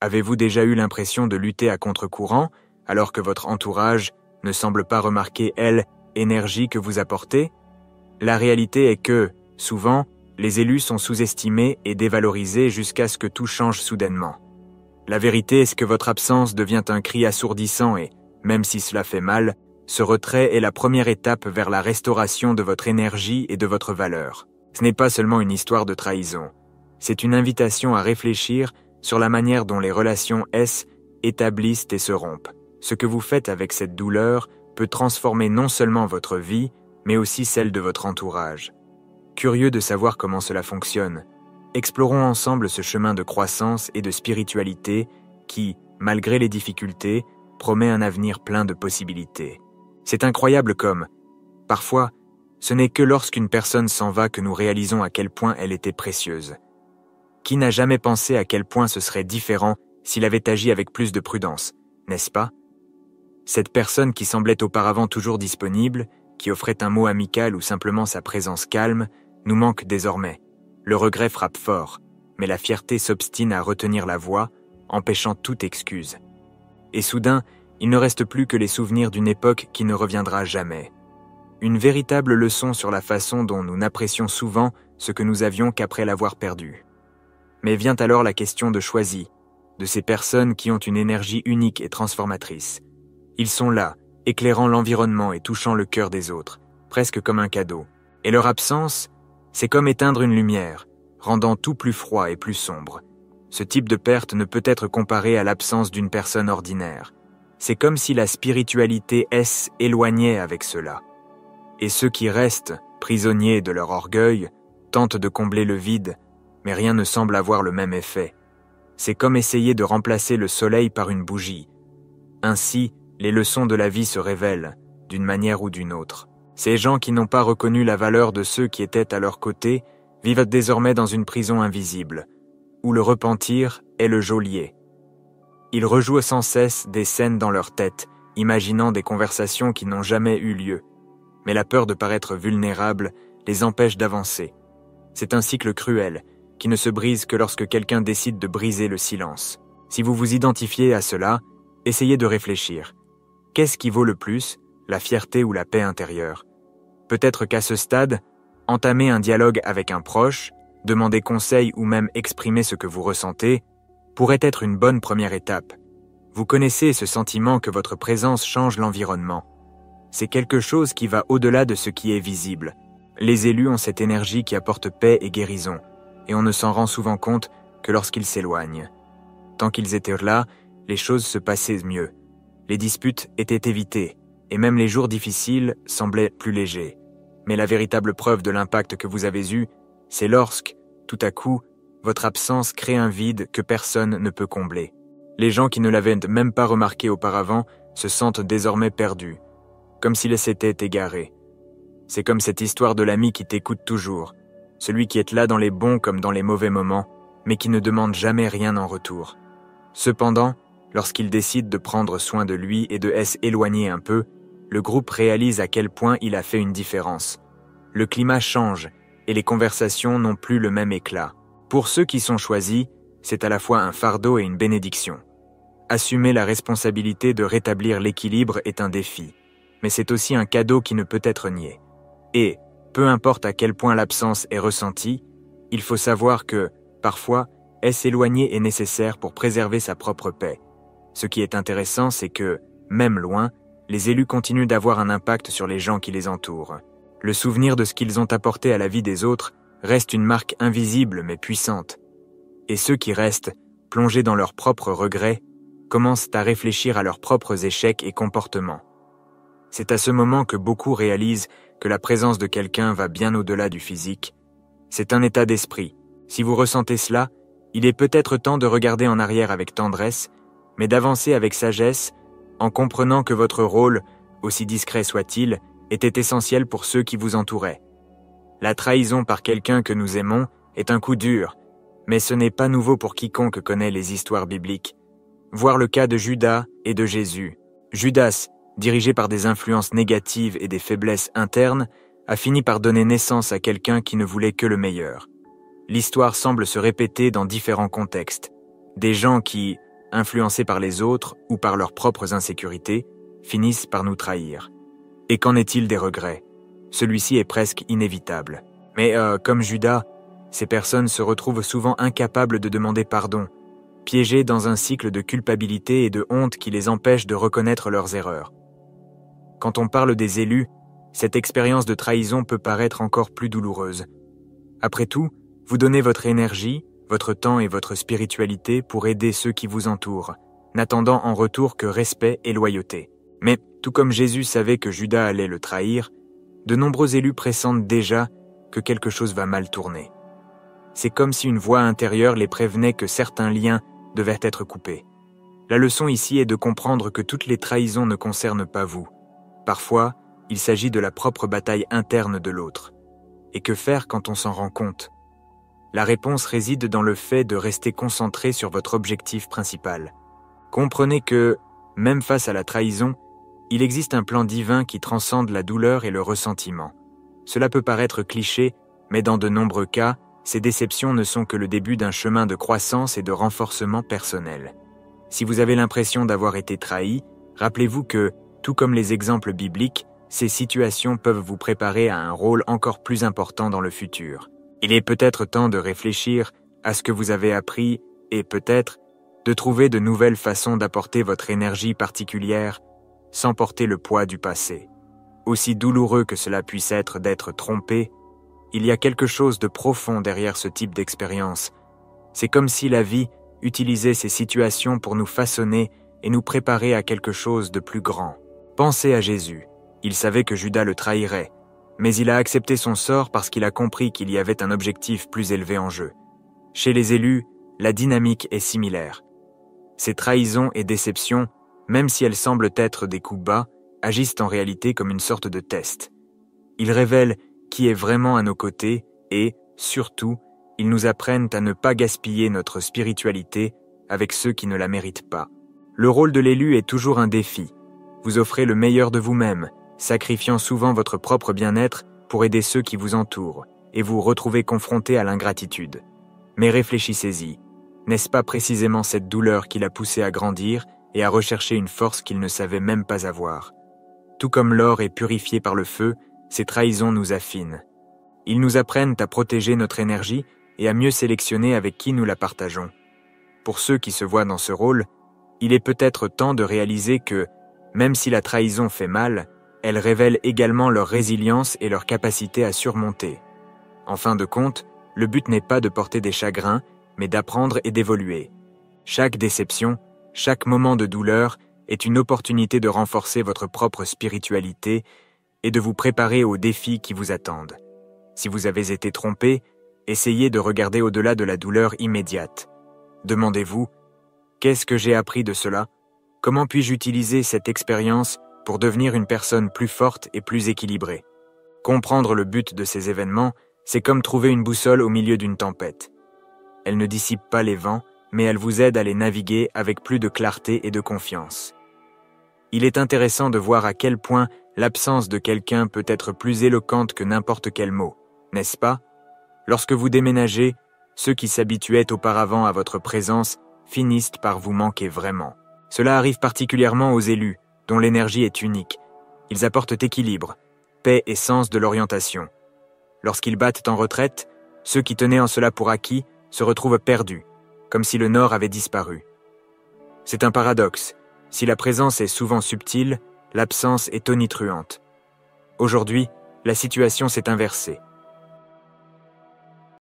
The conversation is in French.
Avez-vous déjà eu l'impression de lutter à contre-courant, alors que votre entourage ne semble pas remarquer, l'énergie que vous apportez? La réalité est que, souvent, les élus sont sous-estimés et dévalorisés jusqu'à ce que tout change soudainement. La vérité est que votre absence devient un cri assourdissant et, même si cela fait mal, ce retrait est la première étape vers la restauration de votre énergie et de votre valeur. Ce n'est pas seulement une histoire de trahison. C'est une invitation à réfléchir sur la manière dont les relations établissent et se rompent. Ce que vous faites avec cette douleur peut transformer non seulement votre vie, mais aussi celle de votre entourage. Curieux de savoir comment cela fonctionne, explorons ensemble ce chemin de croissance et de spiritualité qui, malgré les difficultés, promet un avenir plein de possibilités. C'est incroyable comme, parfois, ce n'est que lorsqu'une personne s'en va que nous réalisons à quel point elle était précieuse. Qui n'a jamais pensé à quel point ce serait différent s'il avait agi avec plus de prudence, n'est-ce pas? Cette personne qui semblait auparavant toujours disponible, qui offrait un mot amical ou simplement sa présence calme, nous manque désormais. Le regret frappe fort, mais la fierté s'obstine à retenir la voix, empêchant toute excuse. Et soudain, il ne reste plus que les souvenirs d'une époque qui ne reviendra jamais. Une véritable leçon sur la façon dont nous n'apprécions souvent ce que nous avions qu'après l'avoir perdu. Mais vient alors la question de choisi, de ces personnes qui ont une énergie unique et transformatrice. Ils sont là, éclairant l'environnement et touchant le cœur des autres, presque comme un cadeau. Et leur absence, c'est comme éteindre une lumière, rendant tout plus froid et plus sombre. Ce type de perte ne peut être comparé à l'absence d'une personne ordinaire. C'est comme si la spiritualité éloignait avec cela. Et ceux qui restent, prisonniers de leur orgueil, tentent de combler le vide, mais rien ne semble avoir le même effet. C'est comme essayer de remplacer le soleil par une bougie. Ainsi, les leçons de la vie se révèlent, d'une manière ou d'une autre. Ces gens qui n'ont pas reconnu la valeur de ceux qui étaient à leur côté vivent désormais dans une prison invisible, où le repentir est le geôlier. Ils rejouent sans cesse des scènes dans leur tête, imaginant des conversations qui n'ont jamais eu lieu. Mais la peur de paraître vulnérable les empêche d'avancer. C'est un cycle cruel, qui ne se brise que lorsque quelqu'un décide de briser le silence. Si vous vous identifiez à cela, essayez de réfléchir. Qu'est-ce qui vaut le plus, la fierté ou la paix intérieure? Peut-être qu'à ce stade, entamer un dialogue avec un proche, demander conseil ou même exprimer ce que vous ressentez, pourrait être une bonne première étape. Vous connaissez ce sentiment que votre présence change l'environnement. C'est quelque chose qui va au-delà de ce qui est visible. Les élus ont cette énergie qui apporte paix et guérison, et on ne s'en rend souvent compte que lorsqu'ils s'éloignent. Tant qu'ils étaient là, les choses se passaient mieux. Les disputes étaient évitées, et même les jours difficiles semblaient plus légers. Mais la véritable preuve de l'impact que vous avez eu, c'est lorsque, tout à coup, votre absence crée un vide que personne ne peut combler. Les gens qui ne l'avaient même pas remarqué auparavant se sentent désormais perdus, comme s'ils s'étaient égarés. C'est comme cette histoire de l'ami qui t'écoute toujours, celui qui est là dans les bons comme dans les mauvais moments, mais qui ne demande jamais rien en retour. Cependant, lorsqu'il décide de prendre soin de lui et de s'éloigner un peu, le groupe réalise à quel point il a fait une différence. Le climat change et les conversations n'ont plus le même éclat. Pour ceux qui sont choisis, c'est à la fois un fardeau et une bénédiction. Assumer la responsabilité de rétablir l'équilibre est un défi, mais c'est aussi un cadeau qui ne peut être nié. Et, peu importe à quel point l'absence est ressentie, il faut savoir que, parfois, s'éloigner est nécessaire pour préserver sa propre paix. Ce qui est intéressant, c'est que, même loin, les élus continuent d'avoir un impact sur les gens qui les entourent. Le souvenir de ce qu'ils ont apporté à la vie des autres reste une marque invisible mais puissante. Et ceux qui restent, plongés dans leurs propres regrets, commencent à réfléchir à leurs propres échecs et comportements. C'est à ce moment que beaucoup réalisent que la présence de quelqu'un va bien au-delà du physique. C'est un état d'esprit. Si vous ressentez cela, il est peut-être temps de regarder en arrière avec tendresse, mais d'avancer avec sagesse, en comprenant que votre rôle, aussi discret soit-il, était essentiel pour ceux qui vous entouraient. La trahison par quelqu'un que nous aimons est un coup dur, mais ce n'est pas nouveau pour quiconque connaît les histoires bibliques. Voir le cas de Judas et de Jésus. Judas, dirigé par des influences négatives et des faiblesses internes, a fini par donner naissance à quelqu'un qui ne voulait que le meilleur. L'histoire semble se répéter dans différents contextes. Des gens qui, influencés par les autres ou par leurs propres insécurités, finissent par nous trahir. Et qu'en est-il des regrets? Celui-ci est presque inévitable. Mais comme Judas, ces personnes se retrouvent souvent incapables de demander pardon, piégées dans un cycle de culpabilité et de honte qui les empêche de reconnaître leurs erreurs. Quand on parle des élus, cette expérience de trahison peut paraître encore plus douloureuse. Après tout, vous donnez votre énergie, votre temps et votre spiritualité pour aider ceux qui vous entourent, n'attendant en retour que respect et loyauté. Mais, tout comme Jésus savait que Judas allait le trahir, de nombreux élus pressentent déjà que quelque chose va mal tourner. C'est comme si une voix intérieure les prévenait que certains liens devaient être coupés. La leçon ici est de comprendre que toutes les trahisons ne concernent pas vous. Parfois, il s'agit de la propre bataille interne de l'autre. Et que faire quand on s'en rend compte? La réponse réside dans le fait de rester concentré sur votre objectif principal. Comprenez que, même face à la trahison, il existe un plan divin qui transcende la douleur et le ressentiment. Cela peut paraître cliché, mais dans de nombreux cas, ces déceptions ne sont que le début d'un chemin de croissance et de renforcement personnel. Si vous avez l'impression d'avoir été trahi, rappelez-vous que, tout comme les exemples bibliques, ces situations peuvent vous préparer à un rôle encore plus important dans le futur. Il est peut-être temps de réfléchir à ce que vous avez appris et peut-être de trouver de nouvelles façons d'apporter votre énergie particulière sans porter le poids du passé. Aussi douloureux que cela puisse être d'être trompé, il y a quelque chose de profond derrière ce type d'expérience. C'est comme si la vie utilisait ces situations pour nous façonner et nous préparer à quelque chose de plus grand. Pensez à Jésus. Il savait que Judas le trahirait, mais il a accepté son sort parce qu'il a compris qu'il y avait un objectif plus élevé en jeu. Chez les élus, la dynamique est similaire. Ces trahisons et déceptions, même si elles semblent être des coups bas, agissent en réalité comme une sorte de test. Ils révèlent qui est vraiment à nos côtés et, surtout, ils nous apprennent à ne pas gaspiller notre spiritualité avec ceux qui ne la méritent pas. Le rôle de l'élu est toujours un défi. Vous offrez le meilleur de vous-même, sacrifiant souvent votre propre bien-être pour aider ceux qui vous entourent, et vous retrouvez confronté à l'ingratitude. Mais réfléchissez-y, n'est-ce pas précisément cette douleur qui l'a poussé à grandir et à rechercher une force qu'il ne savait même pas avoir? Tout comme l'or est purifié par le feu, ces trahisons nous affinent. Ils nous apprennent à protéger notre énergie et à mieux sélectionner avec qui nous la partageons. Pour ceux qui se voient dans ce rôle, il est peut-être temps de réaliser que, même si la trahison fait mal, elle révèle également leur résilience et leur capacité à surmonter. En fin de compte, le but n'est pas de porter des chagrins, mais d'apprendre et d'évoluer. Chaque déception, chaque moment de douleur est une opportunité de renforcer votre propre spiritualité et de vous préparer aux défis qui vous attendent. Si vous avez été trompé, essayez de regarder au-delà de la douleur immédiate. Demandez-vous, qu'est-ce que j'ai appris de cela? Comment puis-je utiliser cette expérience pour devenir une personne plus forte et plus équilibrée? Comprendre le but de ces événements, c'est comme trouver une boussole au milieu d'une tempête. Elle ne dissipe pas les vents, mais elle vous aide à les naviguer avec plus de clarté et de confiance. Il est intéressant de voir à quel point l'absence de quelqu'un peut être plus éloquente que n'importe quel mot, n'est-ce pas? Lorsque vous déménagez, ceux qui s'habituaient auparavant à votre présence finissent par vous manquer vraiment. Cela arrive particulièrement aux élus, dont l'énergie est unique. Ils apportent équilibre, paix et sens de l'orientation. Lorsqu'ils battent en retraite, ceux qui tenaient en cela pour acquis se retrouvent perdus, comme si le Nord avait disparu. C'est un paradoxe. Si la présence est souvent subtile, l'absence est tonitruante. Aujourd'hui, la situation s'est inversée.